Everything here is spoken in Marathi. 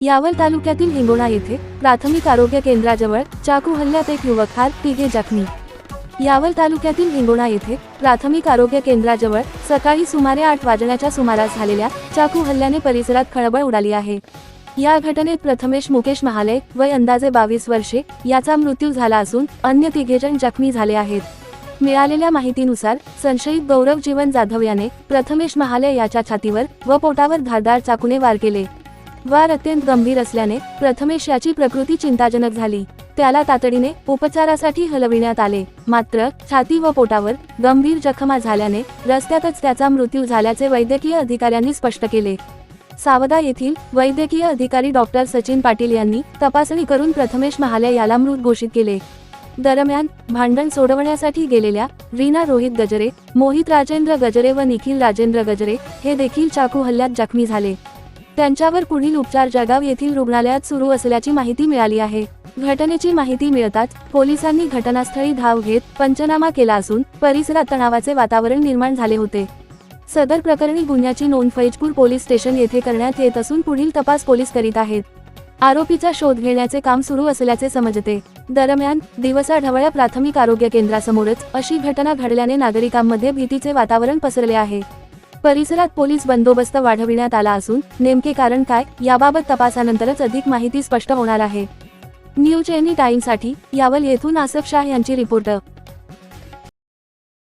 यावल तालुक्यातील हिंगोणा येथे प्राथमिक आरोग्य केंद्राजवळ चाकू हल्ल्यात एक युवक ठार, तिघे जखमी। यावल तालुक्यातील हिंगोणा येथे प्राथमिक आरोग्य केंद्राजवळ सकाळी सुमारे 8 वाजण्याच्या सुमारास झालेल्या चाकू हल्ल्याने परिसरात खळबळ उडाली आहे। या घटनेत प्रथमेश मुकेश महाले वय अंदाजे 22 वर्षे याचा मृत्यू झाला असून अन्य तिघेजण जखमी झाले आहेत। मिळालेल्या माहितीनुसार संशयित गौरव जीवन जाधव याने प्रथमेश महाले याच्या छातीवर व पोटावर धारदार चाकूने वार केले। वार अत्यंत गंभीर असल्याने प्रथमेश याची प्रकृती चिंताजनक झाली। त्याला तातडीने उपचारासाठी हलविण्यात आले, मात्र छाती व पोटावर गंभीर जखमा झाल्याने रस्त्यातच त्याचा मृत्यू झाल्याचे वैद्यकीय अधिकाऱ्यांनी स्पष्ट केले। सावदा येथील वैद्यकीय अधिकारी डॉक्टर सचिन पाटील यांनी तपासणी करून प्रथमेश महाले याला मृत घोषित केले। दरम्यान भांडण सोडवण्यासाठी गेलेल्या रीना रोहित गजरे, मोहित राजेंद्र गजरे व निखिल राजेंद्र गजरे हे देखील चाकू हल्ल्यात जखमी झाले। त्यांच्यावर पुढील उपचार जळगाव येथील रुग्णालयात सुरू असल्याची माहिती मिळाली आहे। घटनेची माहिती मिळताच पोलिसांनी घटनास्थळी धाव घेत पंचनामा केला असून परिसरात तणावाचे वातावरण निर्माण झाले होते। सदर प्रकरणी गुन्ह्याची नोंद फैजपूर पोलीस स्टेशन येथे करण्यात येत असून पुढील तपास पोलीस करीत आहेत। आरोपीचा शोध घेण्याचे काम सुरू असल्याचे समजते। दरम्यान दिवसा ढवळ्या प्राथमिक आरोग्य केंद्रासमोरच अशी घटना घडल्याने नागरिकांमध्ये भीतीचे वातावरण पसरले आहे। परिसरात पोलीस बंदोबस्त वाढविण्यात आला असून नेमके कारण काय याबाबत तपासानंतरच अधिक माहिती स्पष्ट होणार आहे। न्यूज एनी टाइमसाठी यावल येथून आसफ शाह यांची रिपोर्ट।